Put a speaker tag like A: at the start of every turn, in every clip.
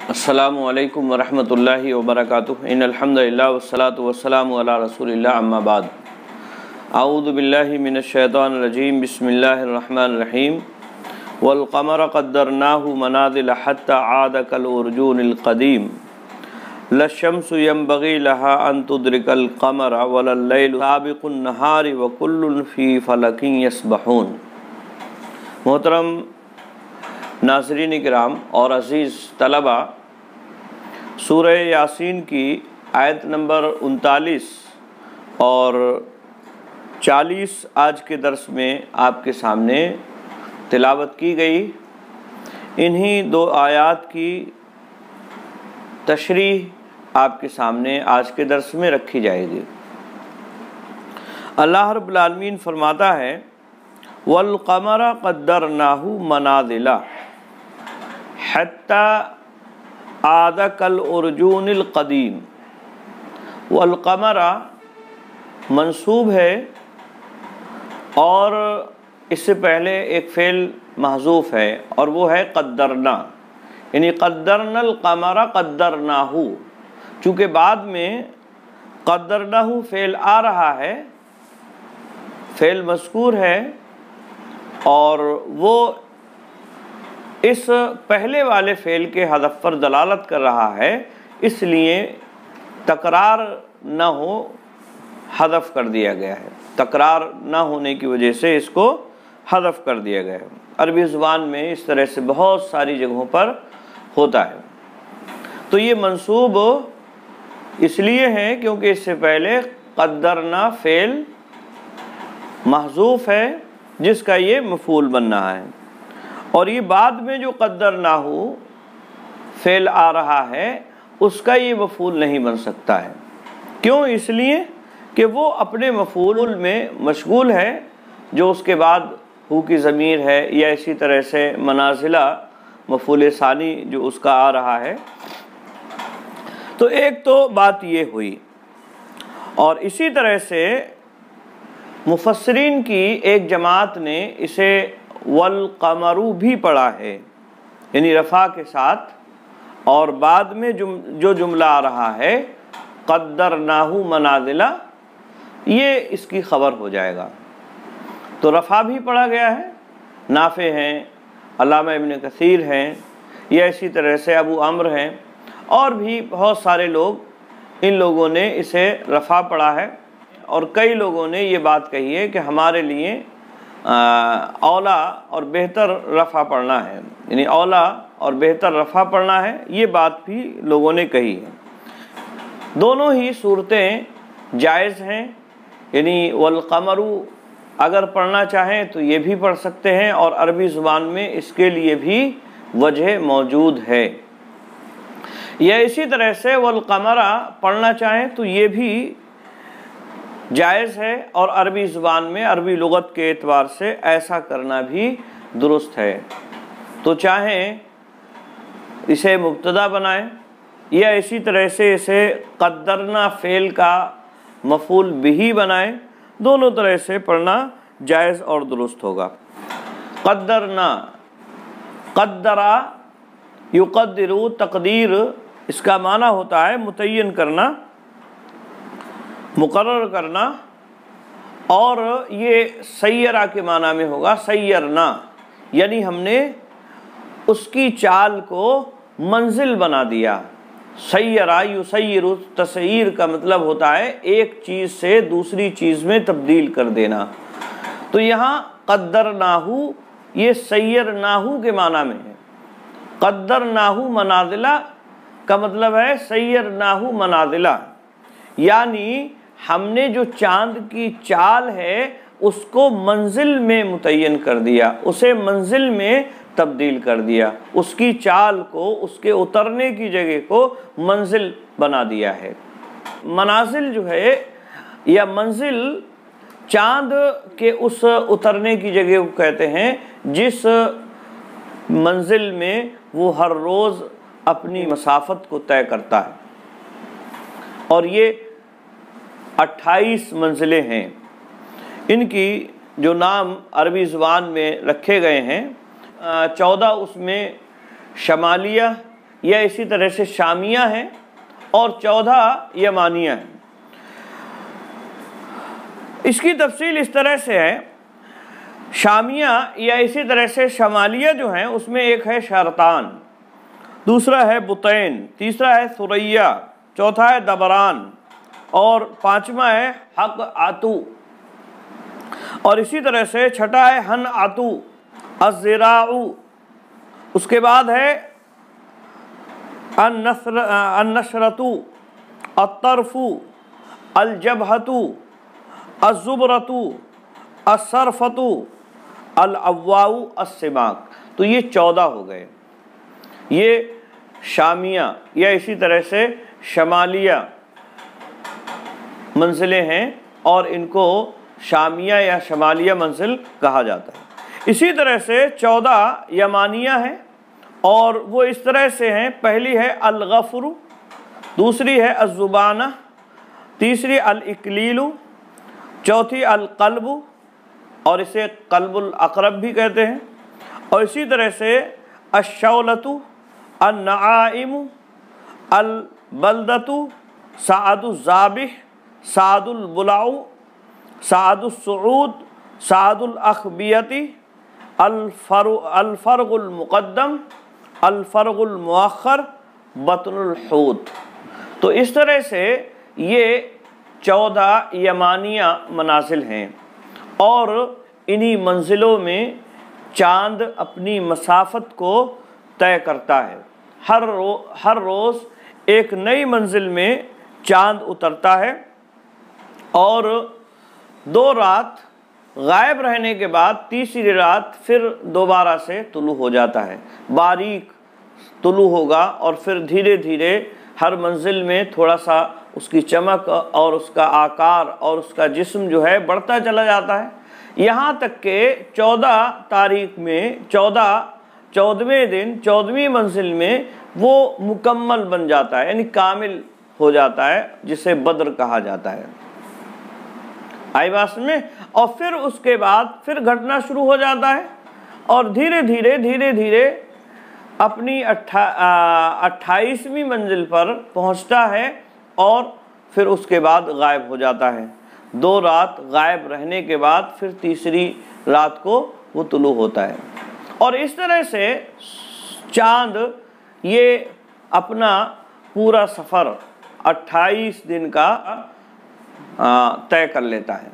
A: अस्सलामु अलैकुम वरहमतुल्लाहि वबरकातुहू। इन्नल हम्दुलिल्लाह वस्सलातु वस्सलामु अला रसूलिल्लाह अम्मा बाद। अऊज़ु बिल्लाहि मिनश शैतानिर रजीम। बिस्मिल्लाहिर रहमानिर रहीम। वल क़मर क़द्दरनाहु मनाज़िल हत्ता आद कल उर्जूनिल क़दीम। लश्शम्सु यंबग़ी लहा अन तुदरिकल क़मर वलल लैलु साबिक़ुन नहारि व कुल्लुन फ़ी फ़लकिन यस्बहून। मोहतरम नाज़रीन किराम और अज़ीज़ तलबा, सूरह यासीन की आयत नंबर 39 और 40 आज के दर्स में आपके सामने तिलावत की गई। इन्हीं दो आयात की तशरीह आपके सामने आज के दर्स में रखी जाएगी। अल्लाह रब्बुल आलमीन फरमाता है, वल क़मर क़द्दरनाहु मनाज़िला हत्ता आद कल उर्जूनिल क़दीम। वल क़मरा मंसूब है और इससे पहले एक फ़ेल महज़ूफ़ है और वो है क़द्दरना, यानी क़द्दरनल क़मरा क़द्दरनाहु। चूँकि बाद में क़द्दरनाहु फ़ेल आ रहा है, फ़ेल मज़कूर है और वो इस पहले वाले फ़ेल के हदफ पर दलालत कर रहा है, इसलिए तकरार न हो हदफ कर दिया गया है। तकरार न होने की वजह से इसको हदफ कर दिया गया है। अरबी ज़ुबान में इस तरह से बहुत सारी जगहों पर होता है। तो ये मंसूब इसलिए है क्योंकि इससे पहले क़द्दरना फ़ेल महज़ूफ़ है जिसका ये मफ़ूल बन रहा है, और ये बाद में जो क़द्दरनाहु फ़ेल आ रहा है उसका ये मफ़ूल नहीं बन सकता है। क्यों? इसलिए कि वो अपने मफ़ूल में मशगूल है जो उसके बाद हु की ज़मीर है, या इसी तरह से मनाज़िला मफ़ूल सानी जो उसका आ रहा है। तो एक तो बात ये हुई, और इसी तरह से मुफ़स्सिरीन की एक जमात ने इसे वल क़मरु भी पढ़ा है, यानी रफ़ा के साथ, और बाद में जो जुमला आ रहा है क़द्दरनाहु मनाज़िला, ये इसकी ख़बर हो जाएगा। तो रफ़ा भी पढ़ा गया है, नाफ़े हैं, अल्लामा इब्न कसीर हैं, या इसी तरह से अबू अम्र हैं, और भी बहुत सारे लोग, इन लोगों ने इसे रफ़ा पढ़ा है। और कई लोगों ने ये बात कही है कि हमारे लिए औला और बेहतर रफ़ा पढ़ना है, यानी औला और बेहतर रफ़ा पढ़ना है, ये बात भी लोगों ने कही है। दोनों ही सूरतें जायज़ हैं, यानी वल क़मरु अगर पढ़ना चाहें तो ये भी पढ़ सकते हैं, और अरबी ज़ुबान में इसके लिए भी वजह मौजूद है। या इसी तरह से वल क़मरा पढ़ना चाहें तो ये भी जायज़ है, और अरबी ज़ुबान में अरबी लुग़त के एतबार से ऐसा करना भी दुरुस्त है। तो चाहें इसे मुब्तदा बनाएं, या इसी तरह से इसे क़द्दरना फ़ेल का मफ़ूल बिही बनाएं, दोनों तरह से पढ़ना जायज़ और दुरुस्त होगा। क़द्दरना, क़द्दरा युक़द्दिरु, तक़दीर इसका माना होता है मुतय्यन करना, मुकर्रर करना, और ये सय्यरा के माना में होगा सय्यरना, यानी हमने उसकी चाल को मंजिल बना दिया। सय्यरा युसय्यिरु, तसयीर का मतलब होता है एक चीज़ से दूसरी चीज़ में तब्दील कर देना। तो यहाँ क़द्दरनाहु ये सय्यरनाहु के माना में है। क़द्दरनाहु मनाज़िला का मतलब है सय्यरनाहु मनाज़िला, यानी हमने जो चाँद की चाल है उसको मंजिल में मुतय्यन कर दिया, उसे मंजिल में तब्दील कर दिया, उसकी चाल को, उसके उतरने की जगह को मंजिल बना दिया है। मनाजिल जो है या मंजिल, चाँद के उस उतरने की जगह को कहते हैं जिस मंजिल में वो हर रोज़ अपनी मसाफत को तय करता है। और ये 28 मंजिलें हैं। इनकी जो नाम अरबी ज़ुबान में रखे गए हैं, 14 उसमें शमालिया या इसी तरह से शामिया हैं और 14 यमानिया हैं। इसकी तफसील इस तरह से है, शामिया या इसी तरह से शमालिया जो हैं उसमें एक है शरतान, दूसरा है बुतैन, तीसरा है सुरैया, चौथा है दबरान और पांचवा है हक आतू, और इसी तरह से छठा है हन आतू अज़राऊ। उसके बाद है अन्नशरतु अतरफु अलजबहतु अज़ुबरतु असरफतु अल अव्वाउ अस्सिमाक। तो ये 14 हो गए। ये शामिया या इसी तरह से शमालिया मंजिलें हैं और इनको शामिया या शमालिया मंजिल कहा जाता है। इसी तरह से 14 यमानिया हैं और वो इस तरह से हैं, पहली है अल-गफ़्रु, दूसरी है अज़्ज़ुबाना, तीसरी अल-इकलीलु, चौथी अल-क़ल्बु और इसे क़ल्बुल अक़रब भी कहते हैं, और इसी तरह से अश-शौलतु, अन-नआइमु, अल-बल्दतु, साअदुज़्ज़ाबिह, साअदुल-बुलाउ, साअदुस्सुऊद, साअदुल-अख़बियति, अल-फ़र्ग़ुल मुक़द्दम, अल-फ़र्ग़ुल मुअख़्ख़र, बत्नुल हूत। तो इस तरह से ये 14 यमानिया मनाज़िल हैं और इन्हीं मंजिलों में चाँद अपनी मसाफ़त को तय करता है। हर रोज़ एक नई मंजिल में चाँद उतरता है और 2 रात गायब रहने के बाद तीसरी रात फिर दोबारा से तुलू हो जाता है। बारीक तुलू होगा और फिर धीरे धीरे हर मंजिल में थोड़ा सा उसकी चमक और उसका आकार और उसका जिस्म जो है बढ़ता चला जाता है, यहाँ तक के 14 तारीख में 14वें दिन 14वीं मंजिल में वो मुकम्मल बन जाता है, यानी कामिल हो जाता है, जिसे बद्र कहा जाता है। आई बात में। और फिर उसके बाद फिर घटना शुरू हो जाता है और धीरे धीरे अपनी 28वीं मंजिल पर पहुंचता है और फिर उसके बाद गायब हो जाता है। 2 रात गायब रहने के बाद फिर तीसरी रात को वो तुलू होता है। और इस तरह से चाँद ये अपना पूरा सफ़र 28 दिन का तय कर लेता है।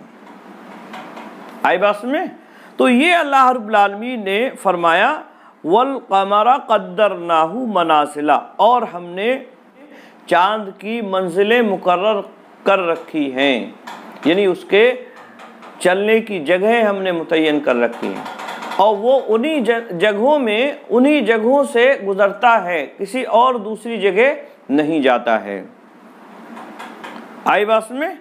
A: आई बात में। तो ये अल्लाह रब्बुल आलमीन ने फरमाया वल क़मरा क़द्दरनाहु मनासिला, और हमने चाँद की मंजिलें मुकर्रर कर रखी हैं, यानी उसके चलने की जगह हमने मुतय्यन कर रखी हैं और वो उन्हीं जगहों से गुज़रता है, किसी और दूसरी जगह नहीं जाता है। आई बात में।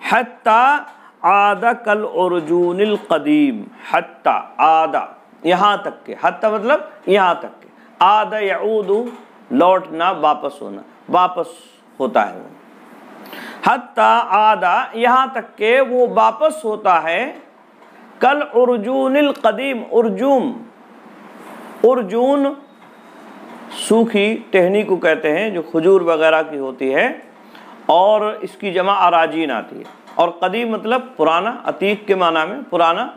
A: हत्ता आदा कल उर्जूनिल क़दीम, हत्ता आदा यहाँ तक के, हत्ता मतलब यहाँ तक के, आदा यऊदु लौटना, वापस होना, वापस होता है वो। हत्ता आदा यहाँ तक के वो वापस होता है, कल उर्जूनिल क़दीम, उर्जून सूखी टहनी को कहते हैं जो खजूर वगैरह की होती है और इसकी जमा अराजीन आती है, और कदीम मतलब पुराना, अतीक के माना में पुराना।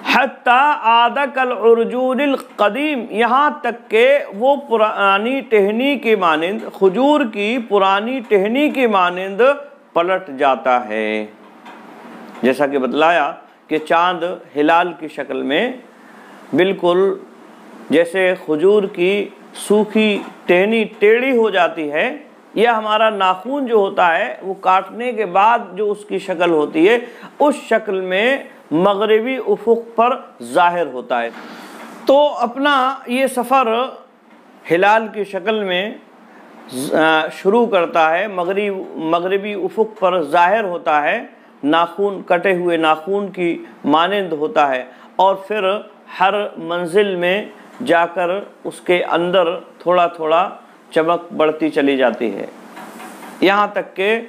A: हत्ता आदा कल उर्जूनिल क़दीम, यहाँ तक के वो पुरानी टहनी के मानिंद, खजूर की पुरानी टहनी के मानिंद पलट जाता है। जैसा कि बतलाया कि चाँद हिलाल की शक्ल में बिल्कुल जैसे खजूर की सूखी टहनी टेढ़ी हो जाती है, यह हमारा नाखून जो होता है वो काटने के बाद जो उसकी शक्ल होती है उस शक्ल में मगरिबी उफुक पर ज़ाहिर होता है। तो अपना ये सफ़र हिलाल की शक्ल में शुरू करता है, मगरिबी उफुक पर ज़ाहिर होता है, नाखून कटे हुए नाखून की मानिंद होता है और फिर हर मंजिल में जाकर उसके अंदर थोड़ा थोड़ा चमक बढ़ती चली जाती है, यहाँ तक के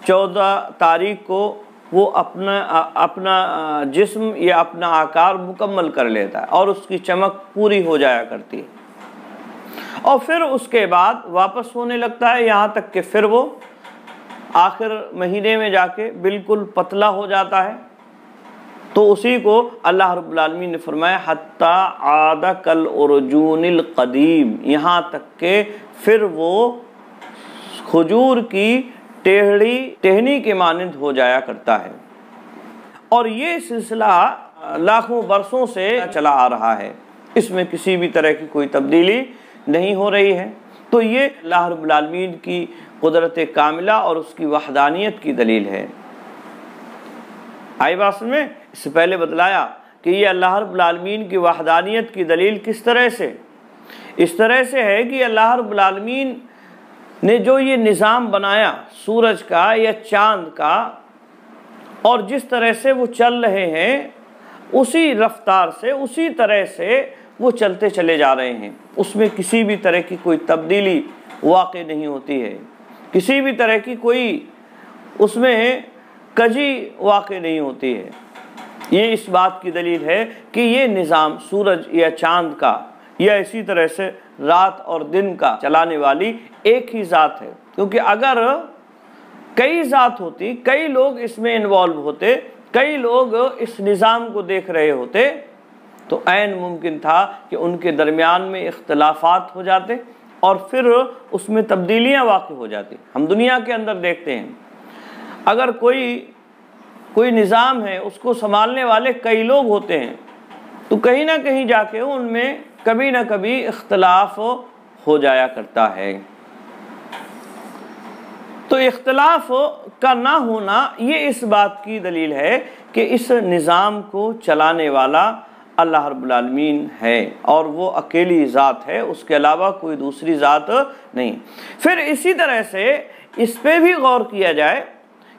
A: 14 तारीख को वो अपना जिस्म या अपना आकार मुकम्मल कर लेता है और उसकी चमक पूरी हो जाया करती है। और फिर उसके बाद वापस होने लगता है, यहाँ तक कि फिर वो आखिर महीने में जाके बिल्कुल पतला हो जाता है। तो उसी को अल्लाह रब्बुल आलमीन ने फरमाया हत्ता आदा कल उर्जूनिल कदीम, यहाँ तक के फिर वो खजूर की टहनी के मानिंद हो जाया करता है। और ये सिलसिला लाखों बरसों से चला आ रहा है, इसमें किसी भी तरह की कोई तब्दीली नहीं हो रही है। तो ये अल्लाह रब्बुल आलमीन की कुदरत कामिला और उसकी वहदानियत की दलील है। आई बात में इससे पहले बतलाया कि ये अल्लाह रब्बुल आलमीन की वहदानियत की दलील किस तरह से, इस तरह से है कि अल्लाह रब्बुल आलमीन ने जो ये निज़ाम बनाया सूरज का या चाँद का, और जिस तरह से वो चल रहे हैं उसी रफ्तार से उसी तरह से वो चलते चले जा रहे हैं, उसमें किसी भी तरह की कोई तब्दीली वाक़ई नहीं होती है, किसी भी तरह की कोई उसमें कजी वाक़ई नहीं होती है। ये इस बात की दलील है कि ये निज़ाम सूरज या चाँद का या इसी तरह से रात और दिन का चलाने वाली एक ही ज़ात है। क्योंकि अगर कई ज़ात होती, कई लोग इसमें इन्वॉल्व होते, कई लोग इस निज़ाम को देख रहे होते, तो ऐन मुमकिन था कि उनके दरमियान में इख्तलाफात हो जाते और फिर उसमें तब्दीलियाँ वाक़ई हो जाती। हम दुनिया के अंदर देखते हैं, अगर कोई निज़ाम है उसको संभालने वाले कई लोग होते हैं, तो कहीं ना कहीं जाके उनमें कभी ना कभी इख्तलाफ हो जाया करता है। तो इख्तलाफ का ना होना ये इस बात की दलील है कि इस निज़ाम को चलाने वाला अल्लाह रब्बुल आलमीन है और वो अकेली ज़ात है, उसके अलावा कोई दूसरी ज़ात नहीं। फिर इसी तरह से इस पे भी गौर किया जाए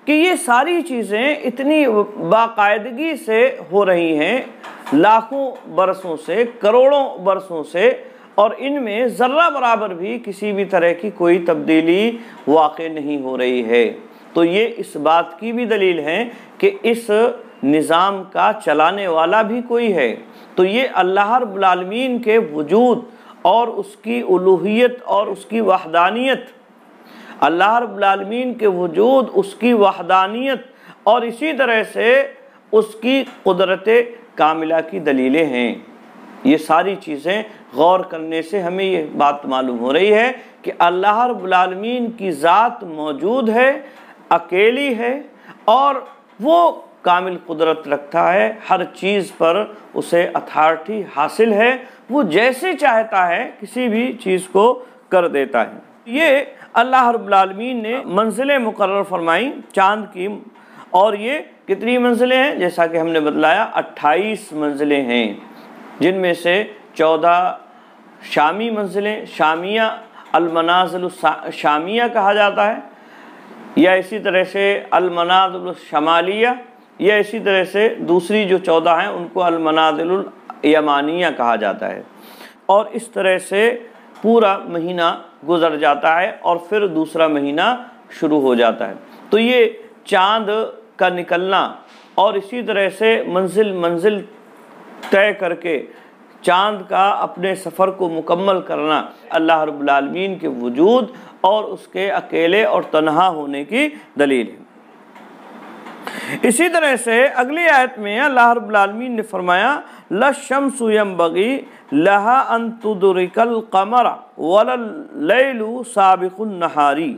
A: कि ये सारी चीज़ें इतनी बाकायदगी से हो रही हैं लाखों बरसों से, करोड़ों बरसों से, और इनमें ज़र्रा बराबर भी किसी भी तरह की कोई तब्दीली वाक़ई नहीं हो रही है। तो ये इस बात की भी दलील है कि इस निज़ाम का चलाने वाला भी कोई है। तो ये अल्लाह रब्बुल आलमीन के वजूद और उसकी उलूहियत और उसकी वहदानियत, अल्लाह रब्बुल आलमीन के वजूद, उसकी वहदानियत और इसी तरह से उसकी कुदरत कामिला की दलीलें हैं। ये सारी चीज़ें गौर करने से हमें ये बात मालूम हो रही है कि अल्लाह रब्बुल आलमीन की ज़ात मौजूद है, अकेली है और वो कामिल कुदरत रखता है, हर चीज़ पर उसे अथॉरिटी हासिल है, वो जैसे चाहता है किसी भी चीज़ को कर देता है। ये अल्लाह रब्बुल आलमीन ने मंजिलें मुकर्रर फरमाई चाँद की, और ये कितनी मंजिलें हैं जैसा कि हमने बतलाया 28 मंजिलें हैं, जिनमें से 14 शामी मंजिलें, शामिया अलमनाज़िल शामिया कहा जाता है, या इसी तरह से अलमनाज़िल शमालिया, या इसी तरह से दूसरी जो 14 हैं उनको अलमनाज़िल यमानिया कहा जाता है। और इस तरह से पूरा महीना गुजर जाता है और फिर दूसरा महीना शुरू हो जाता है। तो ये चाँद का निकलना और इसी तरह से मंजिल तय करके चाँद का अपने सफ़र को मुकम्मल करना अल्लाह रब्बुल आलमीन के वजूद और उसके अकेले और तन्हा होने की दलील है। इसी तरह से अगली आयत में अल्लाह रब्बुल आलमीन ने फरमाया लशम्सु यंबगी लहा अन तुदरिकल क़मरा वलल लैलु साबिकुन नहारी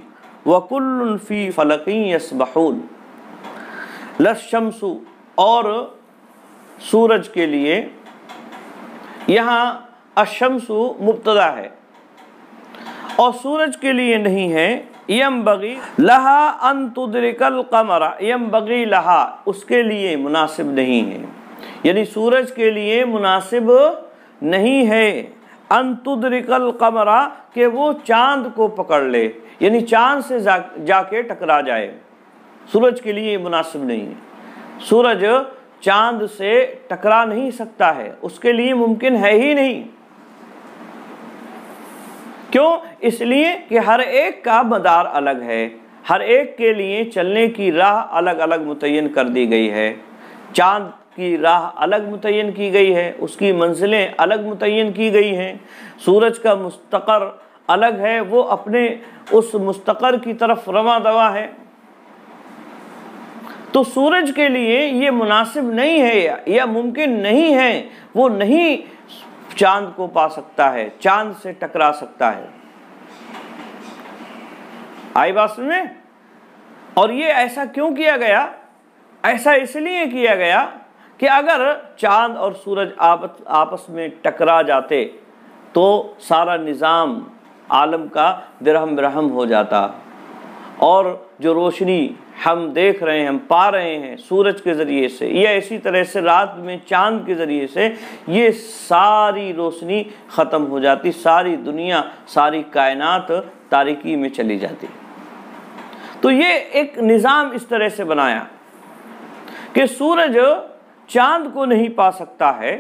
A: व कुल्लुन फी फलकिन यस्बहून। लशम्सु और सूरज के लिए यहाँ अशम्सु मुब्तदा है और सूरज के लिए नहीं है। यंबगी लहा अन तुदरिकल क़मरा, यंबगी लहा उसके लिए मुनासिब नहीं है, यानी सूरज के लिए मुनासिब नहीं है अन तुदरिकल क़मरा कि वो चाँद को पकड़ ले, यानी चाँद से जाके टकरा जाए, सूरज के लिए मुनासिब नहीं है। सूरज चाँद से टकरा नहीं सकता है, उसके लिए मुमकिन है ही नहीं। क्यों? इसलिए कि हर एक का मदार अलग है, हर एक के लिए चलने की राह अलग अलग मुतय्यन कर दी गई है। चाँद की राह अलग मुतय्यन की गई है, उसकी मंजिलें अलग मुतय्यन की गई हैं। सूरज का मुस्तकर अलग है, वो अपने उस मुस्तकर की तरफ रवां दवा है। तो सूरज के लिए ये मुनासिब नहीं है या मुमकिन नहीं है, वो नहीं चांद को पा सकता है, चांद से टकरा सकता है। आई बात में? और ये ऐसा क्यों किया गया? ऐसा इसलिए किया गया कि अगर चांद और सूरज आपस में टकरा जाते तो सारा निज़ाम आलम का दिरहम बरहम हो जाता, और जो रोशनी हम देख रहे हैं, हम पा रहे हैं सूरज के ज़रिए से या इसी तरह से रात में चांद के ज़रिए से, ये सारी रोशनी ख़त्म हो जाती, सारी दुनिया, सारी कायनात तारीकी में चली जाती। तो ये एक निज़ाम इस तरह से बनाया कि सूरज चांद को नहीं पा सकता है,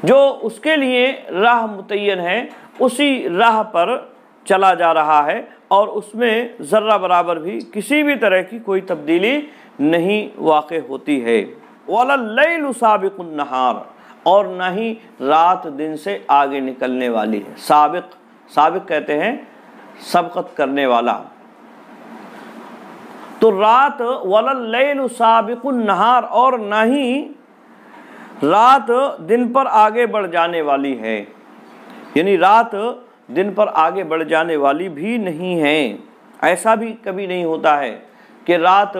A: जो उसके लिए राह मुतय्यन है उसी राह पर चला जा रहा है, और उसमें ज़र्रा बराबर भी किसी भी तरह की कोई तब्दीली नहीं वाक़ होती है। वलल्लैलु साबिकुन नहार, और न ही रात दिन से आगे निकलने वाली है। साबिक कहते हैं सबकत करने वाला। तो रात वलल्लैलु साबिकुन नहार, और न ही रात दिन पर आगे बढ़ जाने वाली है, यानी रात दिन पर आगे बढ़ जाने वाली भी नहीं है। ऐसा भी कभी नहीं होता है कि रात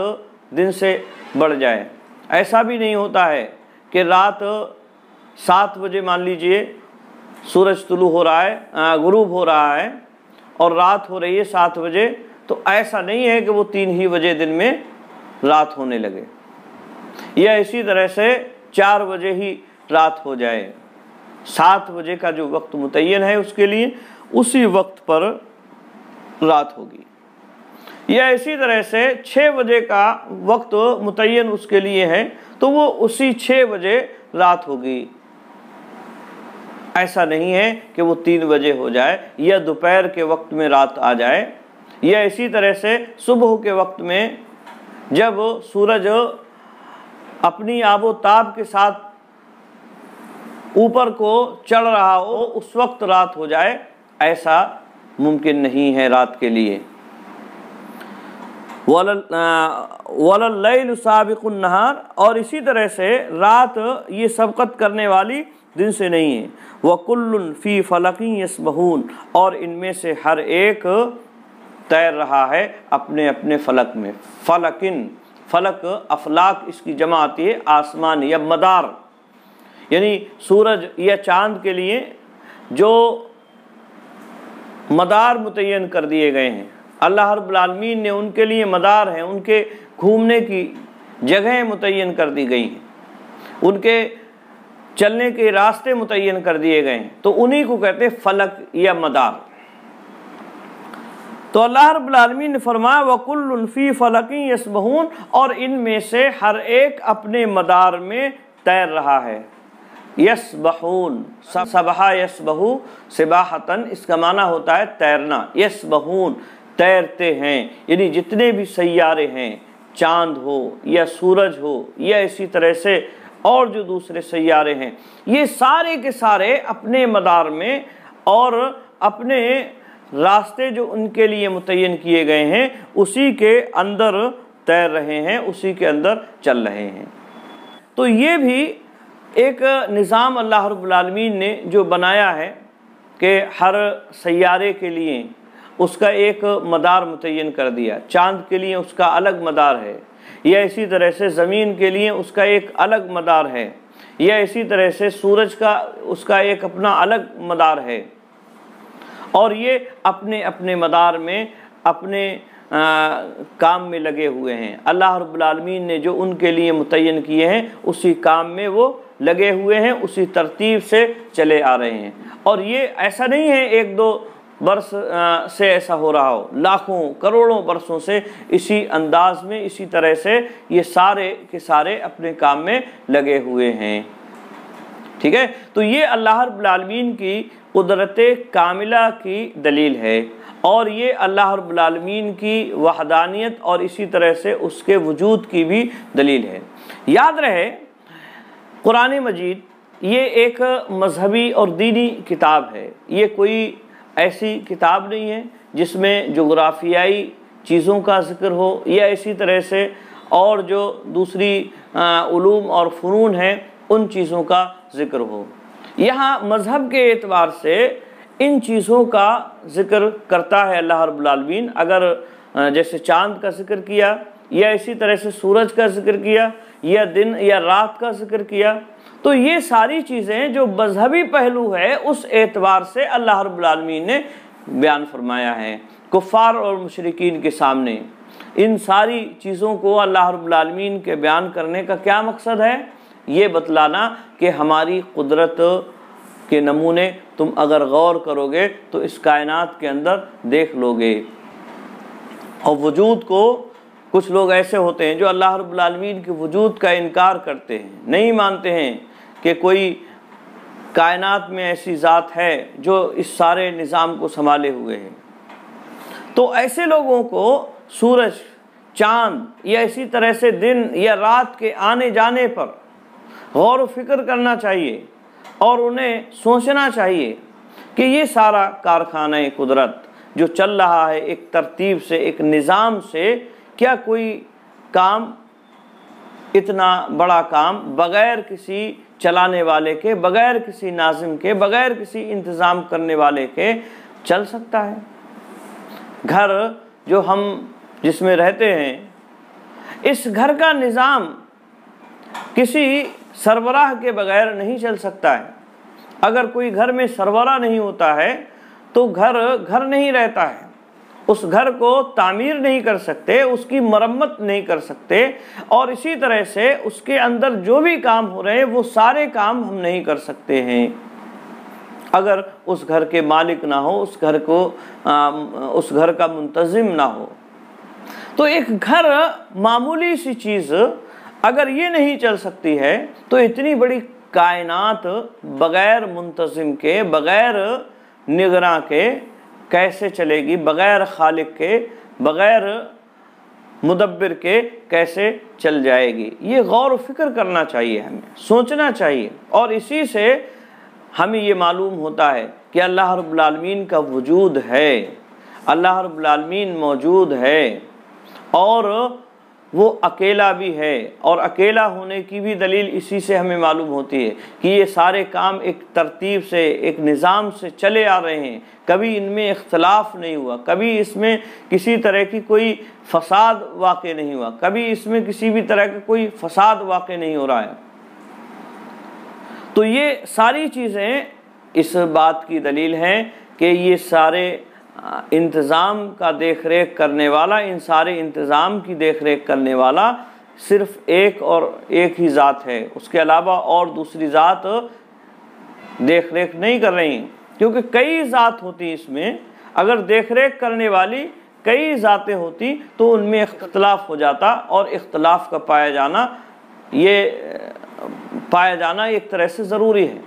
A: दिन से बढ़ जाए, ऐसा भी नहीं होता है कि रात 7 बजे मान लीजिए सूरज तुलू हो रहा है, गुरूब हो रहा है और रात हो रही है 7 बजे, तो ऐसा नहीं है कि वो 3 ही बजे दिन में रात होने लगे, या इसी तरह से 4 बजे ही रात हो जाए। 7 बजे का जो वक्त मुतय्यन है उसके लिए उसी वक्त पर रात होगी, या इसी तरह से 6 बजे का वक्त मुतय्यन उसके लिए है तो वो उसी 6 बजे रात होगी। ऐसा नहीं है कि वो 3 बजे हो जाए या दोपहर के वक्त में रात आ जाए, या इसी तरह से सुबह के वक्त में जब सूरज अपनी आबो ताब के साथ ऊपर को चढ़ रहा हो उस वक्त रात हो जाए, ऐसा मुमकिन नहीं है रात के लिए। वलल्लैलु साबिकुन नहार, और इसी तरह से रात ये सबकत करने वाली दिन से नहीं है। वकुल्लुन फी फलकिन यस्बहून, और इनमें से हर एक तैर रहा है अपने अपने फलक में। फलकिन, फलक अफलाक इसकी जमा आती है आसमान या मदार, यानी सूरज या चांद के लिए जो मदार मुतय्यन कर दिए गए हैं, अल्लाह रब्बुल आलमीन ने उनके लिए मदार हैं, उनके घूमने की जगहें मुतय्यन कर दी गई हैं, उनके चलने के रास्ते मुतय्यन कर दिए गए हैं, तो उन्हीं को कहते हैं फलक या मदार। तो अल्लाह रब्बुल आलमीन ने फरमाया वकुल्लुन फी फलकिन यस्बहून, और इनमें से हर एक अपने मदार में तैर रहा है। यस्बहून, सबहा यस्बहू सिबाहतन, इसका माना होता है तैरना। यस्बहून, तैरते हैं, यानी जितने भी सैयारे हैं, चांद हो या सूरज हो या इसी तरह से और जो दूसरे सैयारे हैं, ये सारे के सारे अपने मदार में और अपने रास्ते जो उनके लिए मुतय्यन किए गए हैं उसी के अंदर तैर रहे हैं, उसी के अंदर चल रहे हैं। तो ये भी एक निज़ाम अल्लाह रब्बुल आलमीन ने जो बनाया है कि हर सैयारे के लिए उसका एक मदार मुतय्यन कर दिया। चांद के लिए उसका अलग मदार है, या इसी तरह से ज़मीन के लिए उसका एक अलग मदार है, या इसी तरह से सूरज का उसका एक अपना अलग मदार है, और ये अपने अपने मदार में अपने काम में लगे हुए हैं। अल्लाह रब्बुल आलमीन ने जो उनके लिए मुतय्यन किए हैं उसी काम में वो लगे हुए हैं, उसी तरतीब से चले आ रहे हैं। और ये ऐसा नहीं है 1-2 वर्ष से ऐसा हो रहा हो, लाखों करोड़ों वर्षों से इसी अंदाज में इसी तरह से ये सारे के सारे अपने काम में लगे हुए हैं। ठीक है, तो ये अल्लाह रब्बुल आलमीन की कुदरत कामिला की दलील है, और ये अल्लाह रब्बुल आलमीन की वहदानियत और इसी तरह से उसके वजूद की भी दलील है। याद रहे कुरान मजीद ये एक मजहबी और दीनी किताब है। ये कोई ऐसी किताब नहीं है जिसमें जोग्राफियाई चीज़ों का ज़िक्र हो या इसी तरह से और जो दूसरी उलूम और फ़नून हैं उन चीज़ों का ज़िक्र हो। यहाँ मज़हब के एतबार से इन चीज़ों का ज़िक्र करता है अल्लाह रब्बुल आलमीन। अगर जैसे चाँद का ज़िक्र किया या इसी तरह से सूरज का ज़िक्र किया या दिन या रात का ज़िक्र किया, तो ये सारी चीज़ें जो मजहबी पहलू है उस एतबार से अल्लाह रब्बुल आलमीन ने बयान फरमाया है। कुफ़ार और मुशरिकीन के सामने इन सारी चीज़ों को अल्लाह रब्बुल आलमीन के बयान करने का क्या मकसद है? ये बतलाना कि हमारी कुदरत के नमूने तुम अगर गौर करोगे तो इस कायनात के अंदर देख लोगे। और वजूद को कुछ लोग ऐसे होते हैं जो अल्लाह रब्बुल आलमीन के वजूद का इनकार करते हैं, नहीं मानते हैं कि कोई कायनात में ऐसी ज़ात है जो इस सारे निज़ाम को संभाले हुए है। तो ऐसे लोगों को सूरज, चाँद या इसी तरह से दिन या रात के आने जाने पर गौर व फिक्र करना चाहिए और उन्हें सोचना चाहिए कि ये सारा कारखाना कुदरत जो चल रहा है एक तरतीब से, एक निज़ाम से, क्या कोई काम, इतना बड़ा काम बग़ैर किसी चलाने वाले के, बग़ैर किसी नाज़िम के, बग़ैर किसी इंतज़ाम करने वाले के चल सकता है? घर जो हम जिसमें रहते हैं, इस घर का निज़ाम किसी सरबराह के बग़ैर नहीं चल सकता है। अगर कोई घर में सरबराह नहीं होता है तो घर नहीं रहता है। उस घर को तामीर नहीं कर सकते, उसकी मरम्मत नहीं कर सकते, और इसी तरह से उसके अंदर जो भी काम हो रहे हैं वो सारे काम हम नहीं कर सकते हैं अगर उस घर के मालिक ना हो, उस घर का मुंतज़िम ना हो। तो एक घर मामूली सी चीज़ अगर ये नहीं चल सकती है तो इतनी बड़ी कायनात बग़ैर मुंतज़िम के, बग़ैर निगरां के कैसे चलेगी? बग़ैर खालिक के, बग़ैर मुदब्बिर के कैसे चल जाएगी? ये गौर व फिक्र करना चाहिए, हमें सोचना चाहिए। और इसी से हमें ये मालूम होता है कि अल्लाह रब्बुल आलमीन का वजूद है, अल्लाह रब्बुल आलमीन मौजूद है और वो अकेला भी है। और अकेला होने की भी दलील इसी से हमें मालूम होती है कि ये सारे काम एक तरतीब से, एक निज़ाम से चले आ रहे हैं। कभी इनमें इख्तलाफ नहीं हुआ, कभी इसमें किसी तरह की कोई फसाद वाक़ नहीं हुआ, कभी इसमें किसी भी तरह का कोई फसाद वाक़ नहीं हो रहा है। तो ये सारी चीज़ें इस बात की दलील हैं कि ये सारे इंतज़ाम का देख रेख करने वाला, इन सारे इंतज़ाम की देख रेख करने वाला सिर्फ़ एक और एक ही ज़ात है। उसके अलावा और दूसरी ज़ात देख रेख नहीं कर रही, क्योंकि कई ज़ात होती इसमें। अगर देख रेख करने वाली कई ज़ातें होती तो उनमें इख्तलाफ हो जाता, और इख्तलाफ का पाया जाना एक तरह से ज़रूरी है।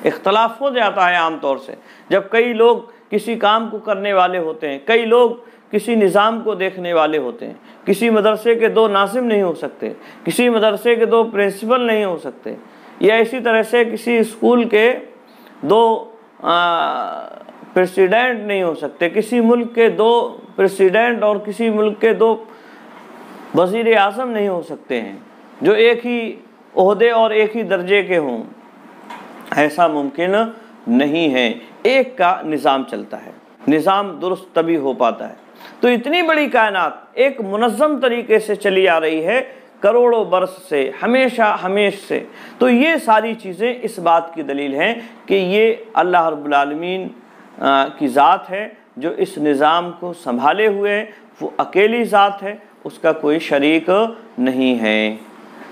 A: इख्तलाफ हो जाता है आम तौर से जब कई लोग किसी काम को करने वाले होते हैं, कई लोग किसी निज़ाम को देखने वाले होते हैं। किसी मदरसे के दो नासिम नहीं हो सकते, किसी मदरसे के दो प्रिंसिपल नहीं हो सकते, या इसी तरह से किसी स्कूल के दो प्रेसिडेंट नहीं हो सकते, किसी मुल्क के दो प्रेसिडेंट और किसी मुल्क के दो वज़ीर आज़म नहीं हो सकते हैं जो एक ही ओहदे और एक ही दर्जे के हों। ऐसा मुमकिन नहीं है। एक का निज़ाम चलता है, निज़ाम दुरुस्त तभी हो पाता है। तो इतनी बड़ी कायनात एक मुनज़्ज़म तरीके से चली आ रही है करोड़ों बरस से, हमेशा से। तो ये सारी चीज़ें इस बात की दलील हैं कि ये अल्लाह रब्बुल आलमीन की ज़ात है जो इस निज़ाम को संभाले हुए है। वो अकेली ज़ात है, उसका कोई शरीक नहीं है।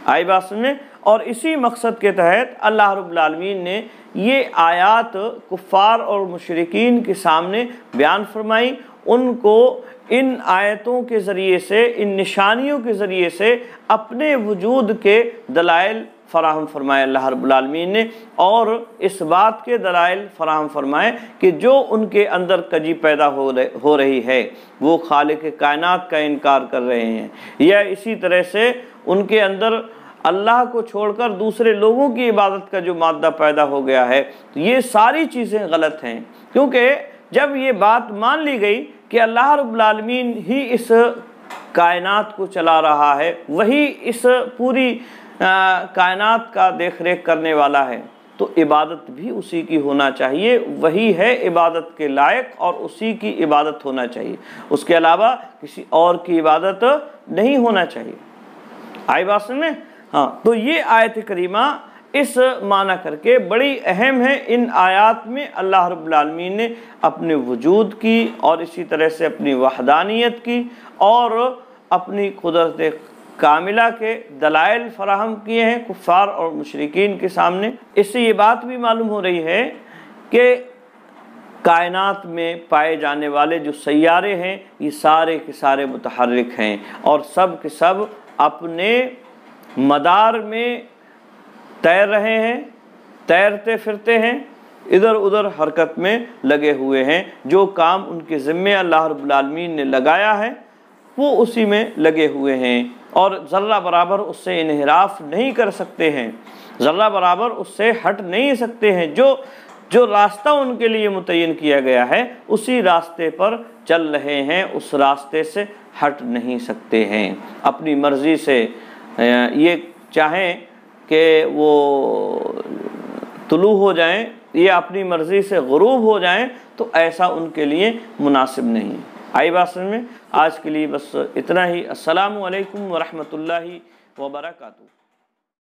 A: आई बात समझे? और इसी मकसद के तहत अल्लाह रब्बुल आलमीन ने ये आयात कुफ़ार और मुशरिकीन के सामने बयान फरमाई। उनको इन आयतों के ज़रिए से, इन निशानियों के ज़रिए से अपने वजूद के दलाइल फ़राहम फरमाए अल्लाह रब्बुल आलमीन ने, और इस बात के दलाइल फ़राहम फरमाए कि जो उनके अंदर कजी पैदा हो रही है वो खालिक कायनात का इनकार कर रहे हैं, या इसी तरह से उनके अंदर अल्लाह को छोड़कर दूसरे लोगों की इबादत का जो मादा पैदा हो गया है, तो ये सारी चीज़ें गलत हैं। क्योंकि जब ये बात मान ली गई कि अल्लाह रब्बुल आलमीन ही इस कायनात को चला रहा है, वही इस पूरी कायनात का देख रेख करने वाला है, तो इबादत भी उसी की होना चाहिए। वही है इबादत के लायक और उसी की इबादत होना चाहिए, उसके अलावा किसी और की इबादत नहीं होना चाहिए। आई बात समझ में? हाँ, तो ये आयत करीमा इस माना करके बड़ी अहम है। इन आयात में अल्लाह रब्बुल आलमीन ने अपने वजूद की और इसी तरह से अपनी वहदानियत की और अपनी कुदरत कामिला के दलाइल फराहम किए हैं कुफ़ार और मुशरिकीन के सामने। इससे ये बात भी मालूम हो रही है कि कायनात में पाए जाने वाले जो सैयारे हैं ये सारे के सारे मुतहर्रिक हैं और सब के सब अपने मदार में तैर रहे हैं, तैरते फिरते हैं, इधर उधर हरकत में लगे हुए हैं। जो काम उनके ज़िम्मे अल्लाह रब्बुल आलमीन ने लगाया है वो उसी में लगे हुए हैं और ज़र्रा बराबर उससे इन्हिराफ नहीं कर सकते हैं, ज़र्रा बराबर उससे हट नहीं सकते हैं। जो रास्ता उनके लिए मुतय्यन किया गया है उसी रास्ते पर चल रहे हैं, उस रास्ते से हट नहीं सकते हैं। अपनी मर्ज़ी से ये चाहें कि वो तुलू हो जाएं या अपनी मर्ज़ी से गुरूब हो जाएं तो ऐसा उनके लिए मुनासिब नहीं। आई बात समझ में? आज के लिए बस इतना ही। अस्सलामु अलैकुम व रहमतुल्लाहि व बरकातुहू।